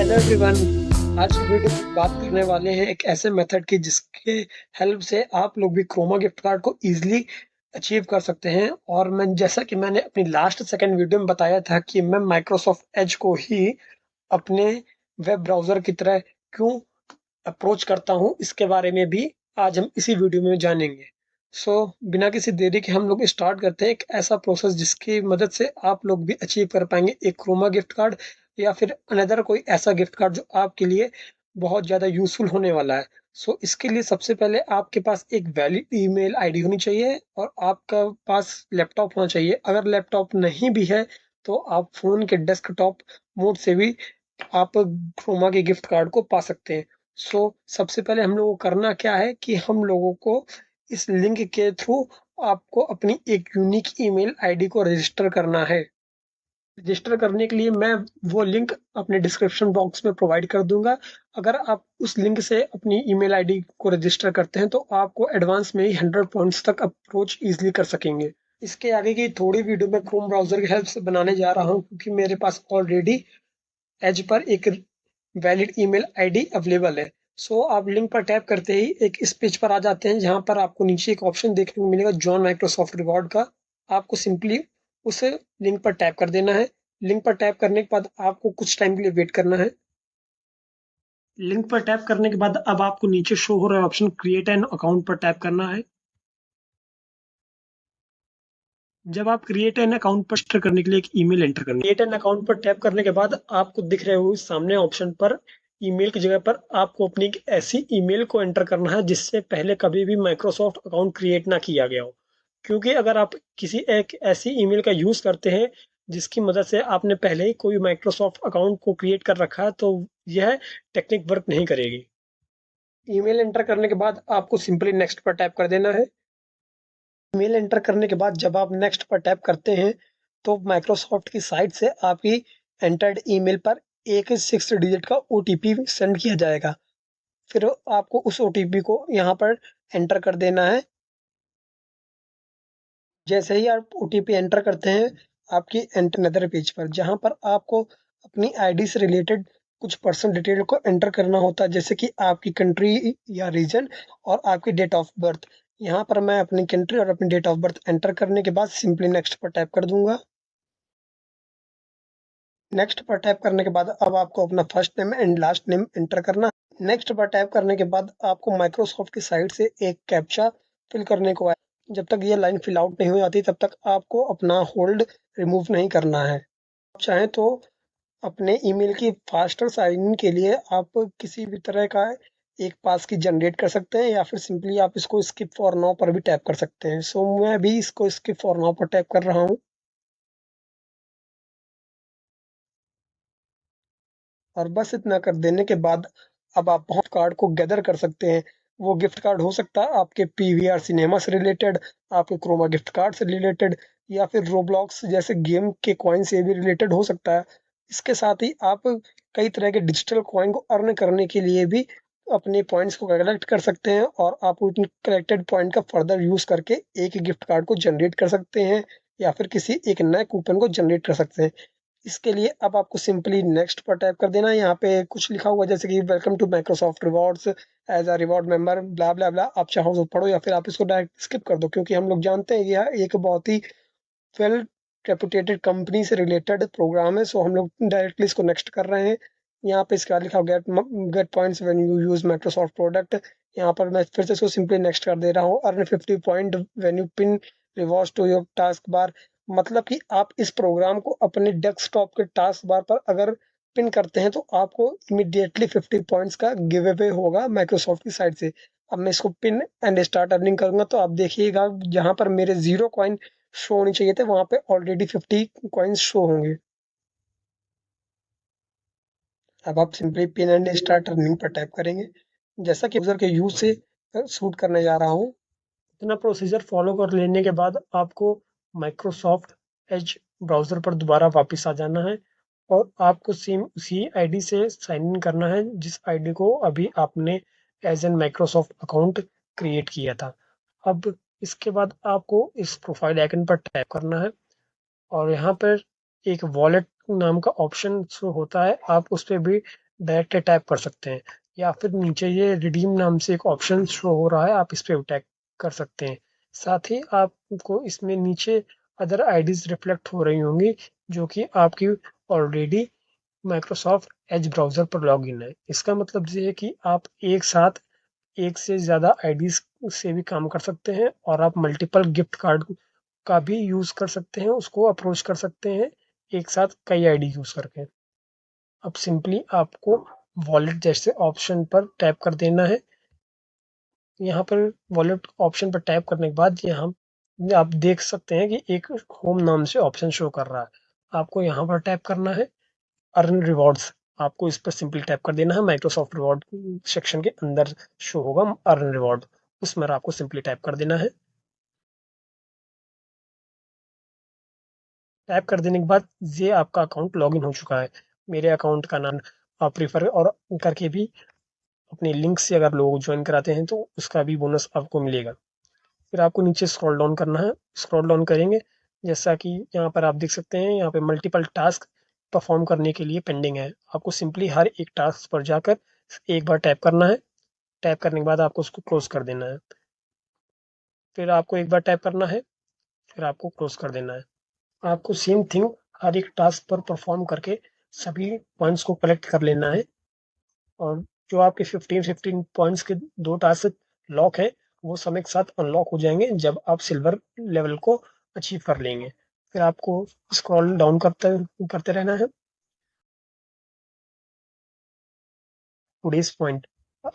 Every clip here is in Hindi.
Hello everyone. आज की वीडियो में बात करने वाले हैं एक ऐसे मेथड की जिसके हेल्प से आप लोग भी क्रोमा गिफ्ट कार्ड को इजीली अचीव कर सकते हैं। और जैसा कि मैंने अपनी लास्ट सेकंड वीडियो में बताया था कि मैं माइक्रोसॉफ्ट एज को ही अपने वेब ब्राउज़र की तरह क्यों अप्रोच करता हूँ, इसके बारे में भी आज हम इसी वीडियो में जानेंगे। बिना किसी देरी के हम लोग स्टार्ट करते हैं एक ऐसा प्रोसेस जिसकी मदद से आप लोग भी अचीव कर पाएंगे एक क्रोमा गिफ्ट कार्ड या फिर अनदर कोई ऐसा गिफ्ट कार्ड जो आपके लिए बहुत ज़्यादा यूज़फुल होने वाला है। इसके लिए सबसे पहले आपके पास एक वैलिड ईमेल आईडी होनी चाहिए और आपका पास लैपटॉप होना चाहिए। अगर लैपटॉप नहीं भी है तो आप फ़ोन के डेस्कटॉप मोड से भी आप क्रोमा के गिफ्ट कार्ड को पा सकते हैं। सबसे पहले हम लोगों को करना क्या है कि हम लोगों को इस लिंक के थ्रू आपको अपनी एक यूनिक ईमेल आईडी को रजिस्टर करना है। रजिस्टर करने के लिए मैं वो लिंक अपने डिस्क्रिप्शन बॉक्स में प्रोवाइड कर दूंगा। अगर आप उस लिंक से अपनी ईमेल आईडी को रजिस्टर करते हैं तो आपको एडवांस में ही 100 पॉइंट्स तक अप्रोच इजीली कर सकेंगे। इसके आगे की थोड़ी वीडियो मैं क्रोम ब्राउजर की हेल्प से बनाने जा रहा हूँ क्योंकि मेरे पास ऑलरेडी एज पर एक वैलिड ईमेल आईडी अवेलेबल है। आप लिंक पर टैप करते ही एक इस पेज पर आ जाते हैं जहां पर आपको नीचे एक ऑप्शन देखने को मिलेगा जॉन माइक्रोसॉफ्ट रिवॉर्ड का। आपको सिंपली उस लिंक पर टैप कर देना है। लिंक पर टैप करने के बाद आपको कुछ टाइम के लिए वेट करना है। लिंक पर टैप करने के बाद अब आपको नीचे शो हो रहा ऑप्शन क्रिएट एन अकाउंट पर टैप करना है। जब आप क्रिएट एन अकाउंट पर रजिस्टर करने के लिए एक ईमेल एंटर करनी है। क्रिएट एन अकाउंट पर टैप करने के बाद आपको दिख रहे हो सामने ऑप्शन पर ईमेल की जगह पर आपको अपनी एक ऐसी ईमेल को एंटर करना है जिससे पहले कभी भी माइक्रोसॉफ्ट अकाउंट क्रिएट ना किया गया हो। क्योंकि अगर आप किसी एक ऐसी ईमेल का यूज करते हैं जिसकी मदद से आपने पहले ही कोई माइक्रोसॉफ्ट अकाउंट को क्रिएट कर रखा है तो यह टेक्निक वर्क नहीं करेगी। ईमेल एंटर करने के बाद आपको सिंपली नेक्स्ट पर टैप कर देना है। ईमेल एंटर करने के बाद जब आप नेक्स्ट पर टैप करते हैं तो माइक्रोसॉफ्ट की साइट से आपकी एंटर्ड ईमेल पर एक 6 डिजिट का ओटीपी सेंड किया जाएगा। फिर आपको उस ओटीपी को यहाँ पर एंटर कर देना है। जैसे ही आप ओटीपी एंटर करते हैं आपकी एंटर नदर पेज पर जहाँ पर आपको अपनी आईडी से रिलेटेड कुछ पर्सनल डिटेल को एंटर करना होता है जैसे कि आपकी कंट्री या रीजन और आपकी डेट ऑफ बर्थ। यहाँ पर मैं अपनी कंट्री और अपनी डेट ऑफ बर्थ एंटर करने के बाद सिंपली नेक्स्ट पर टैप कर दूंगा। नेक्स्ट पर टैप करने के बाद अब आपको अपना first name and last name enter करना। नेक्स्ट पर टैप करने के बाद आपको माइक्रोसॉफ्ट की साइट से एक कैप्चा फिल करने को आए। जब तक ये लाइन फिल आउट नहीं हो जाती तब तक आपको अपना होल्ड रिमूव नहीं करना है। आप चाहें तो अपने ईमेल की फास्टर साइन इन के लिए आप किसी भी तरह का एक पास की जनरेट कर सकते हैं या फिर सिंपली आप इसको स्किप फॉर नाउ पर भी टैप कर सकते हैं। मैं भी इसको स्किप फॉर नाउ पर टैप कर रहा हूँ। और बस इतना कर देने के बाद अब आप बहुत कार्ड को गैदर कर सकते हैं। वो गिफ्ट कार्ड हो सकता है आपके पीवीआर सिनेमा से रिलेटेड, आपके क्रोमा गिफ्ट कार्ड से रिलेटेड या फिर रोब्लॉक्स जैसे गेम के कॉइन से भी रिलेटेड हो सकता है। इसके साथ ही आप कई तरह के डिजिटल कॉइन को अर्न करने के लिए भी अपने पॉइंट्स को कलेक्ट कर सकते हैं और आप उन कलेक्टेड पॉइंट का फर्दर यूज करके एक गिफ्ट कार्ड को जनरेट कर सकते हैं या फिर किसी एक नए कूपन को जनरेट कर सकते हैं। इसके लिए अब आपको सिंपली नेक्स्ट पर टैप कर देना है। यहाँ पे कुछ लिखा हुआ जैसे कि welcome to Microsoft rewards as a reward member blah blah blah. आप चाहो तो पढ़ो या फिर आप इसको डायरेक्ट स्किप कर दो क्योंकि हम लोग जानते हैं कि यह एक बहुत ही वेल रेपुटेटेड कंपनी से रिलेटेड प्रोग्राम है। हम लोग डायरेक्टली इसको नेक्स्ट कर रहे हैं। यहाँ पे इसका लिखा get get points when you use Microsoft product. यहाँ पर मैं फिर से इसको सिंपली नेक्स्ट कर दे रहा हूँ। Earn 50 point when you pin rewards to your taskbar. मतलब कि आप इस प्रोग्राम को अपने डेस्कटॉप के टास्क बार पर अगर पिन करते हैं तो आपको इमीडिएटली 50 पॉइंट्स का गिव अवे होगा माइक्रोसॉफ्ट की साइड से। अब मैं इसको पिन एंड स्टार्ट अर्निंग करूंगा तो आप देखिएगा जहां पर मेरे 0 कॉइन शो होनी चाहिए थे वहां पे ऑलरेडी 50 कॉइन्स शो होंगे। अब आप simply pin and start earning per tap करेंगे। जैसा कि यूजर के यूज से शूट करने जा रहा हूँ इतना प्रोसीजर फॉलो कर लेने के बाद आपको माइक्रोसॉफ्ट एज ब्राउज़र पर दोबारा वापस आ जाना है और आपको सेम उसी आईडी से साइन इन करना है जिस आईडी को अभी आपने as an Microsoft account create किया था। अब इसके बाद आपको इस प्रोफाइल आइकन पर टैप करना है और यहाँ पर एक वॉलेट नाम का ऑप्शन शो होता है, आप उस पे भी डायरेक्ट टैप कर सकते हैं, या फिर नीचे ये रिडीम नाम से एक ऑप्शन शो हो रहा है, आप इस पे टैप कर सकते हैं। साथ ही आपको इसमें नीचे अदर आईडीज रिफ्लेक्ट हो रही होंगी, जो कि आपकी ऑलरेडी माइक्रोसॉफ्ट एज ब्राउज़र पर लॉगिन है। इसका मतलब ये है कि आप एक साथ एक से ज़्यादा आईडीज़ से भी काम कर सकते हैं, और आप मल्टीपल गिफ्ट कार्ड का भी यूज़ कर सकते हैं, उसको अप्रोच कर सकते हैं एक साथ कई आईडी यूज़ करके। अब सिंपली आपको वॉलेट जैसे ऑप्शन पर टैप कर देना है। यहाँ पर वॉलेट ऑप्शन पर टैप करने के बाद यहाँ आप देख सकते हैं कि एक होम नाम से ऑप्शन शो कर रहा है। आपको यहाँ पर टैप करना है अर्न रिवॉर्ड्स, आपको इस पर सिंपली टैप कर देना है। माइक्रोसॉफ्ट रिवॉर्ड सेक्शन के अंदर शो होगा अर्न रिवॉर्ड, उसमें आपको सिंपली टैप कर देना है। टैप कर देने के बाद ये आपका अकाउंट लॉगिन हो चुका है। मेरे अकाउंट का नाम आप प्रीफर और करके भी अपने लिंक से अगर लोग ज्वाइन कराते हैं तो उसका भी बोनस आपको मिलेगा। फिर आपको नीचे स्क्रॉल डाउन करना है। स्क्रॉल डाउन करेंगे, जैसा कि यहाँ पर आप देख सकते हैं, यहाँ पे मल्टीपल टास्क परफॉर्म करने के लिए पेंडिंग है। आपको सिंपली हर एक टास्क पर जाकर एक बार टैप करना है। टैप करने के बाद आपको उसको क्लोज कर देना है। फिर आपको एक बार टैप करना है, फिर आपको क्लोज कर देना है। आपको सेम थिंग हर एक टास्क पर परफॉर्म करके सभी पॉइंट्स को कलेक्ट कर लेना है, और जो आपके 15-15 पॉइंट्स के 2 टास्क लॉक है, वो सब एक साथ अनलॉक हो जाएँगे जब आप सिल्वर लेवल को अचीव कर लेंगे। फिर आपको स्क्रॉल डाउन करते करते रहना है। टुडेज़ पॉइंट,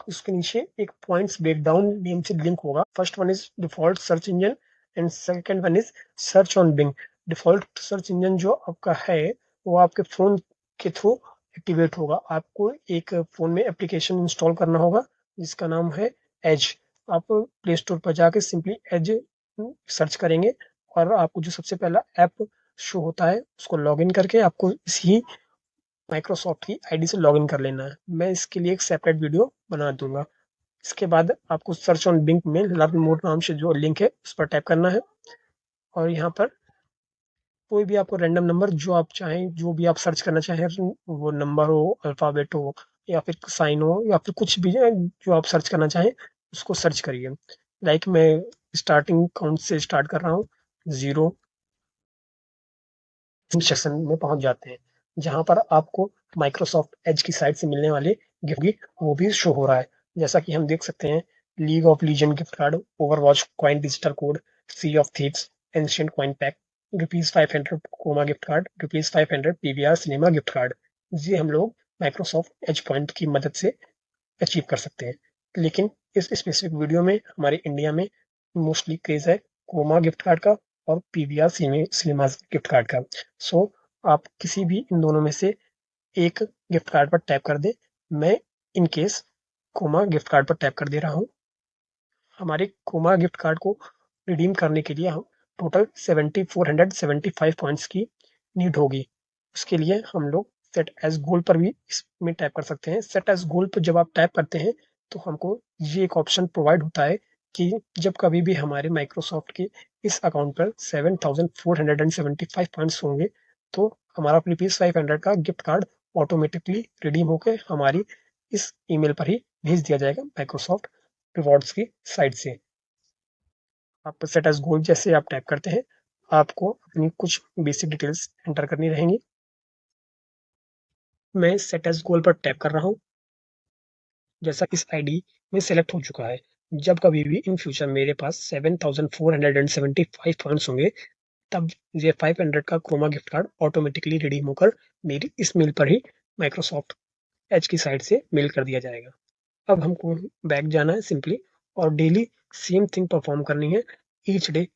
उसके नीचे एक पॉइंट्स ब्रेकडाउन नेम से लिंक होगा। First one is default search engine and second one is search on Bing. Default search engine जो आपका है, वो आपके फ़ोन के थ्रू एक्टिवेट होगा। आपको एक फ़ोन में एप्लीकेशन इंस्टॉल करना होगा जिसका नाम है एज। आप प्ले स्टोर पर जाके सिंपली एज सर्च करेंगे, और आपको जो सबसे पहला ऐप शो होता है उसको लॉगिन करके आपको इसी माइक्रोसॉफ्ट की आईडी से लॉगिन कर लेना है। मैं इसके लिए एक सेपरेट वीडियो बना दूँगा। इसके बाद आपको सर्च ऑन बिंग में लर्न मोर नाम से जो लिंक है उस पर टैप करना है, और यहाँ पर कोई भी आपको रैंडम नंबर जो आप चाहें, जो भी आप सर्च करना चाहें, वो नंबर हो, अल्फ़ाबेट हो, या फिर साइन हो, या फिर कुछ भी है जो आप सर्च करना चाहें, उसको सर्च करिए। लाइक मैं स्टार्टिंग काउंट से स्टार्ट कर रहा हूँ, 0 सेक्शन में पहुँच जाते हैं, जहाँ पर आपको माइक्रोसॉफ्ट एज की साइट से मिलने वाले गिफ्ट भी वो भी शो हो रहा है। जैसा कि हम देख सकते हैं, League of Legend gift card, Overwatch coin digital code, Sea of Thieves ancient coin pack, ₹500 Croma gift card, ₹500 PVR cinema gift card. ये हम लोग माइक्रोसॉफ्ट एज पॉइंट की मदद से अचीव कर सकते हैं। लेकिन इस स्पेसिफिक वीडियो में हमारे इंडिया में मोस्टली क्रेज है क्रोमा गिफ्ट कार्ड का और पीवीआर सिनेमाज गिफ्ट कार्ड का। सो आप किसी भी इन दोनों में से एक गिफ्ट कार्ड पर टैप कर दें। मैं in case Croma gift card पर टैप कर दे रहा हूँ। हमारे क्रोमा गिफ्ट कार्ड को रिडीम करने के लिए हम टोटल 7475 पॉइंट्स की नीड होगी। उसके लिए हम लोग सेट एज गोल पर भी इसमें टैप कर सकते हैं। सेट एज गोल पर जब आप टैप करते हैं तो हमको ये एक ऑप्शन प्रोवाइड होता है कि जब कभी भी हमारे माइक्रोसॉफ्ट के इस अकाउंट पर 7475 पॉइंट्स होंगे, तो हमारा ₹500 का गिफ्ट कार्ड ऑटोमेटिकली रिडीम होकर हमारी इस ईमेल पर ही भेज दिया जाएगा माइक्रोसॉफ्ट रिवॉर्ड्स की साइट से। आप सेट एज़ गोल जैसे आप टाइप करते हैं, आपको अपनी कुछ बेसिक डिटेल्स एंटर करनी रहेंगी। मैं सेट एज़ गोल पर टैप कर रहा हूँ, जैसा इस आईडी में सेलेक्ट हो चुका है। जब कभी भी इन फ्यूचर मेरे पास 7475 पॉइंट्स होंगे, तब ये 500 का Croma gift card automatically redeem होकर मेरी इस मेल पर ही माइक्रोसॉफ्ट एज की साइट से मेल कर दिया जाएगा। अब हमको बैक जाना है सिंपली, और डेली सेम थिंग परफॉर्म करनी है each day,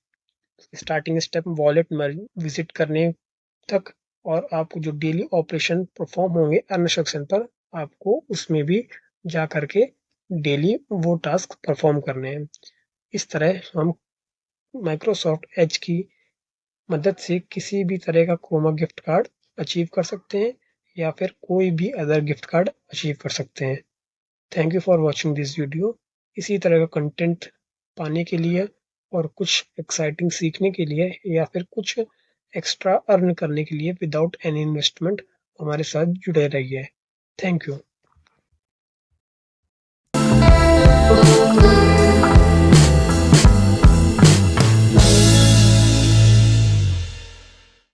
starting step wallet में विजिट करने तक, और आपको जो डेली ऑपरेशन परफॉर्म होंगे अन्य सेक्शन पर, आपको उसमें भी जा करके डेली वो टास्क परफॉर्म करने हैं। इस तरह हम माइक्रोसॉफ्ट एज की मदद से किसी भी तरह का क्रोमा गिफ्ट कार्ड अचीव कर सकते हैं, या फिर कोई भी अदर गिफ्ट कार्ड अचीव कर सकते हैं। Thank you for watching this video. इसी तरह का कंटेंट पाने के लिए, और कुछ एक्साइटिंग सीखने के लिए, या फिर कुछ एक्स्ट्रा अर्न करने के लिए विदाउट एनी इन्वेस्टमेंट हमारे साथ जुड़े रहिए। Thank you.